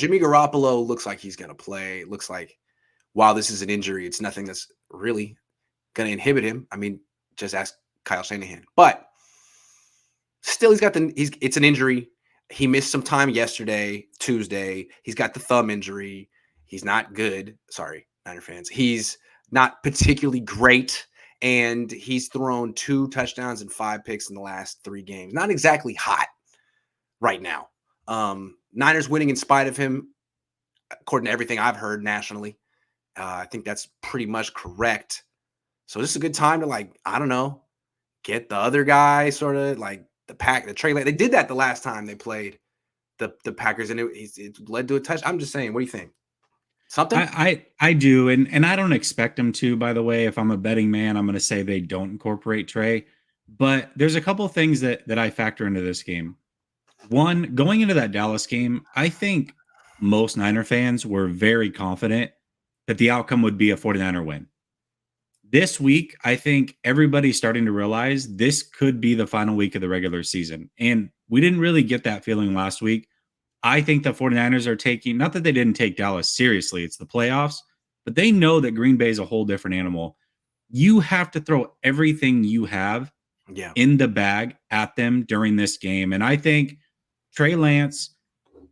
Jimmy Garoppolo looks like he's going to play. It looks like while this is an injury, it's nothing that's really going to inhibit him. I mean, just ask Kyle Shanahan. But still, it's an injury. He missed some time yesterday, Tuesday. He's got the thumb injury. He's not good. Sorry, Niner fans. He's not particularly great. And he's thrown 2 touchdowns and 5 picks in the last 3 games. Not exactly hot right now. Niners winning in spite of him, according to everything I've heard nationally. I think that's pretty much correct. So this is a good time to, I don't know, get the other guy sort of like the Trey Lance. They did that the last time they played the Packers, and it led to a touch. I'm just saying, what do you think? Something? I do, and I don't expect them to, by the way. If I'm a betting man, I'm going to say they don't incorporate Trey. But there's a couple of things that I factor into this game. One, going into that Dallas game, I think most Niner fans were very confident that the outcome would be a 49er win. This week, I think everybody's starting to realize this could be the final week of the regular season. And we didn't really get that feeling last week. I think the 49ers are taking, not that they didn't take Dallas seriously, it's the playoffs, but they know that Green Bay is a whole different animal. You have to throw everything you have in the bag at them during this game. And I think Trey Lance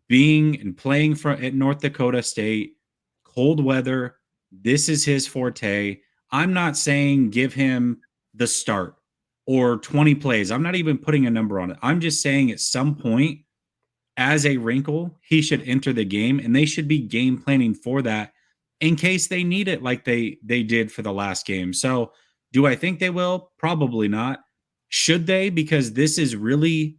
being and playing at North Dakota State, cold weather, this is his forte. I'm not saying give him the start or 20 plays. I'm not even putting a number on it. I'm just saying at some point, as a wrinkle, he should enter the game, and they should be game planning for that in case they need it like they did for the last game. So do I think they will? Probably not. Should they? Because this is really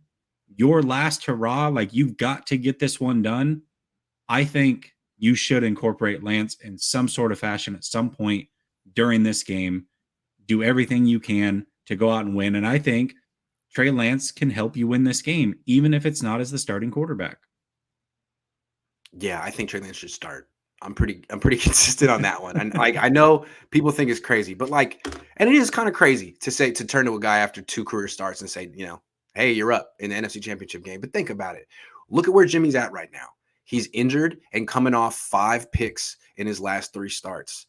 your last hurrah. Like, you've got to get this one done. I think you should incorporate Lance in some sort of fashion at some point during this game. Do everything you can to go out and win. And I think Trey Lance can help you win this game, even if it's not as the starting quarterback. Yeah, I think Trey Lance should start. I'm pretty consistent on that one. And I know people think it's crazy, but and it is kind of crazy to turn to a guy after 2 career starts and say, hey, you're up in the NFC Championship game. But think about it. Look at where Jimmy's at right now. He's injured and coming off 5 picks in his last 3 starts.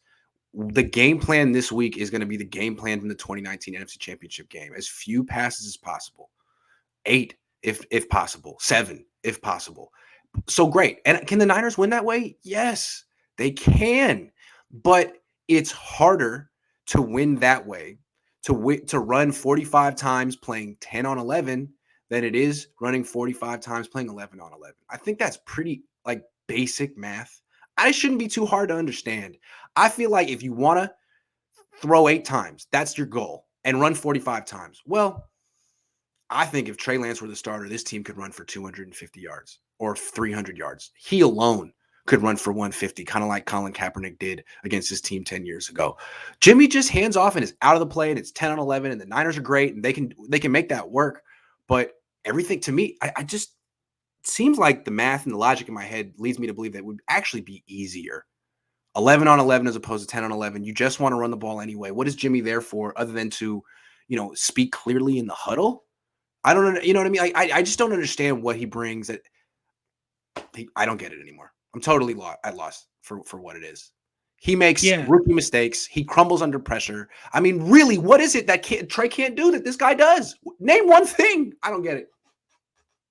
The game plan this week is going to be the game plan from the 2019 NFC Championship game. As few passes as possible. 8 if possible. 7 if possible. So great. And can the Niners win that way? Yes, they can. But it's harder to win that way, to run 45 times playing 10 on 11 than it is running 45 times playing 11 on 11. I think that's pretty basic math. I shouldn't be too hard to understand. I feel like if you want to throw 8 times, that's your goal, and run 45 times. Well, I think if Trey Lance were the starter, this team could run for 250 yards or 300 yards. He alone could run for 150, kind of like Colin Kaepernick did against his team 10 years ago. Jimmy just hands off and is out of the play, and it's 10 on 11, and the Niners are great, and they can make that work. But everything, to me, I just seems like the math and the logic in my head leads me to believe that it would actually be easier. 11 on 11 as opposed to 10 on 11. You just want to run the ball anyway. What is Jimmy there for other than to, speak clearly in the huddle? I don't know. You know what I mean? I just don't understand what he brings. I don't get it anymore. I'm totally at loss for what it is. He makes rookie mistakes. He crumbles under pressure. I mean, really, what is it that Trey can't do that this guy does? Name one thing. I don't get it.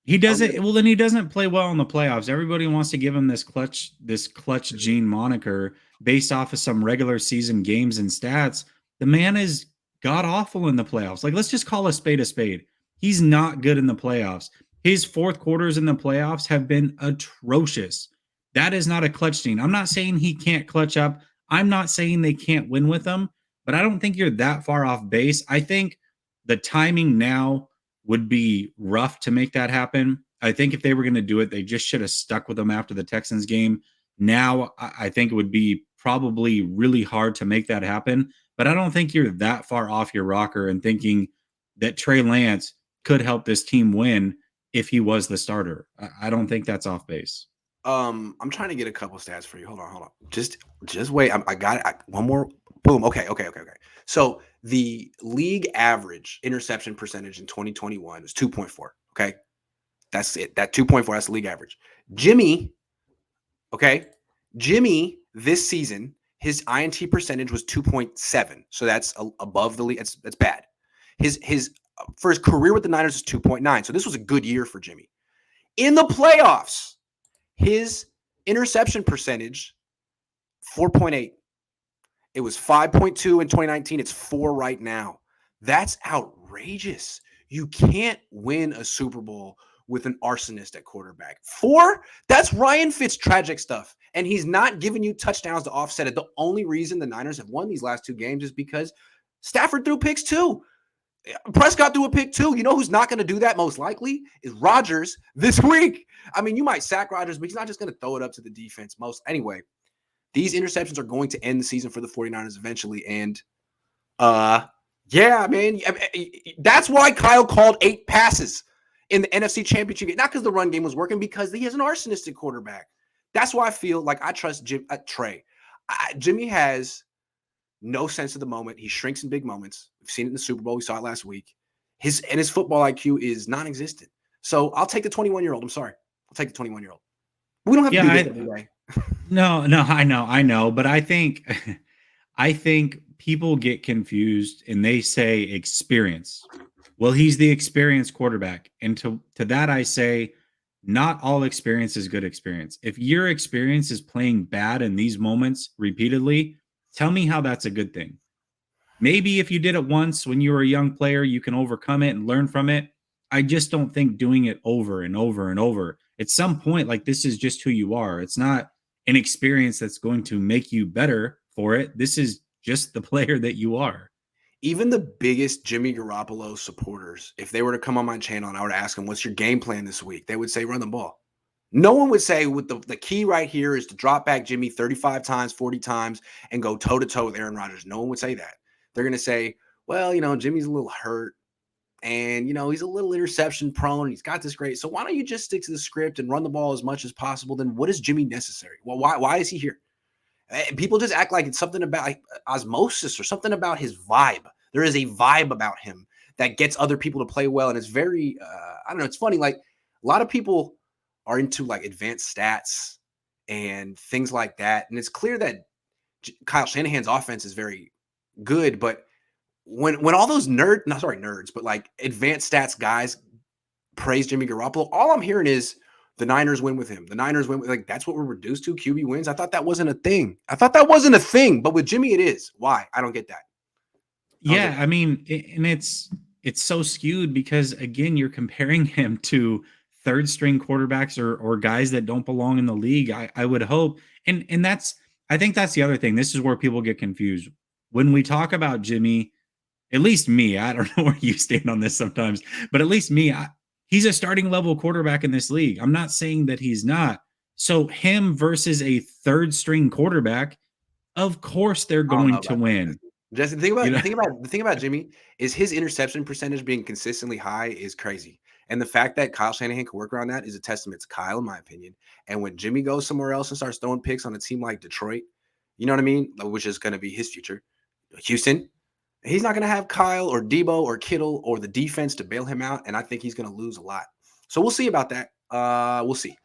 He doesn't. Well, then he doesn't play well in the playoffs. Everybody wants to give him this clutch gene moniker based off of some regular season games and stats. The man is god awful in the playoffs. Let's just call a spade a spade. He's not good in the playoffs. His 4th quarters in the playoffs have been atrocious. That is not a clutch gene. I'm not saying he can't clutch up. I'm not saying they can't win with him, but I don't think you're that far off base. I think the timing now would be rough to make that happen. I think if they were going to do it, they just should have stuck with them after the Texans game. Now, I think it would be probably really hard to make that happen, but I don't think you're that far off your rocker and thinking that Trey Lance could help this team win if he was the starter. I don't think that's off base. I'm trying to get a couple stats for you. Hold on. Just wait. I got it. One more. Boom. Okay. So the league average interception percentage in 2021 is 2.4. Okay. That's it. That 2.4, that's the league average. Jimmy Okay. Jimmy this season, his INT percentage was 2.7. So that's above the league. That's bad. His for his career with the Niners is 2.9. So this was a good year for Jimmy. In the playoffs, his interception percentage 4.8. It was 5.2 in 2019. It's 4 right now. That's outrageous. You can't win a Super Bowl with an arsonist at quarterback. 4? That's Ryan Fitz tragic stuff. And he's not giving you touchdowns to offset it. The only reason the Niners have won these last 2 games is because Stafford threw picks too. Prescott threw a pick too. You know who's not going to do that most likely is Rodgers this week. I mean, you might sack Rodgers, but he's not just going to throw it up to the defense anyway. These interceptions are going to end the season for the 49ers eventually. And yeah, man, that's why Kyle called 8 passes in the NFC Championship game. Not because the run game was working, because he has an arsonistic quarterback. That's why I feel like I trust Trey. Jimmy has no sense of the moment. He shrinks in big moments. We've seen it in the Super Bowl. We saw it last week. His football IQ is non-existent. So I'll take the 21-year-old. I'm sorry. I'll take the 21-year-old. We don't have to do this every day. No, I know. But I think people get confused and they say experience. Well, he's the experienced quarterback. And to that, I say, not all experience is good experience. If your experience is playing bad in these moments repeatedly, tell me how that's a good thing. Maybe if you did it once when you were a young player, you can overcome it and learn from it. I just don't think doing it over and over and over. At some point, like, this is just who you are. It's not an experience that's going to make you better for it. This is just the player that you are. Even the biggest Jimmy Garoppolo supporters, if they were to come on my channel and I were to ask them, what's your game plan this week? They would say, run the ball. No one would say with the key right here is to drop back Jimmy 35 times, 40 times, and go toe-to-toe with Aaron Rodgers. No one would say that. They're going to say, well, Jimmy's a little hurt, and, he's a little interception prone. He's got this great. So why don't you just stick to the script and run the ball as much as possible? Then what is Jimmy necessary? Well, why is he here? People just act like it's something about osmosis or something about his vibe. There is a vibe about him that gets other people to play well. And it's very, I don't know, it's funny. Like, a lot of people are into like advanced stats and things like that. And it's clear that Kyle Shanahan's offense is very good. But when all those nerds, but like advanced stats guys praise Jimmy Garoppolo, all I'm hearing is the Niners win with him. The Niners win. Like, that's what we're reduced to. QB wins. I thought that wasn't a thing. But with Jimmy, it is. Why? I don't get that. Yeah, I mean, and it's so skewed because, again, you're comparing him to third string quarterbacks or guys that don't belong in the league. I would hope, and I think that's the other thing. This is where people get confused when we talk about Jimmy. At least me, I don't know where you stand on this sometimes, but at least me, he's a starting level quarterback in this league. I'm not saying that he's not. So him versus a third string quarterback, of course they're going to win. Jesse, the thing about Jimmy is his interception percentage being consistently high is crazy. And the fact that Kyle Shanahan can work around that is a testament to Kyle, in my opinion. And when Jimmy goes somewhere else and starts throwing picks on a team like Detroit, you know what I mean? Which is going to be his future. Houston, he's not going to have Kyle or Debo or Kittle or the defense to bail him out. And I think he's going to lose a lot. So we'll see about that. We'll see.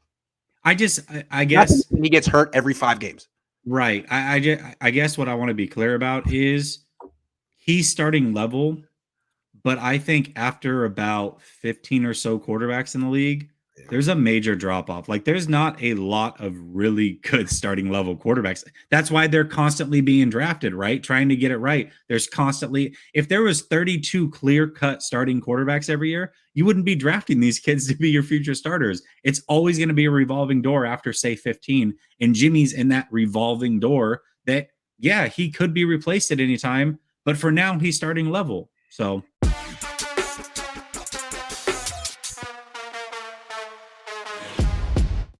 I guess he gets hurt every 5 games. Right. I guess what I want to be clear about is he's starting level, but I think after about 15 or so quarterbacks in the league, there's a major drop off. Like, there's not a lot of really good starting level quarterbacks. That's why they're constantly being drafted, right? Trying to get it right. There's constantly, if there was 32 clear cut starting quarterbacks every year, you wouldn't be drafting these kids to be your future starters. It's always going to be a revolving door after, say, 15. And Jimmy's in that revolving door that, yeah, he could be replaced at any time. But for now, he's starting level. So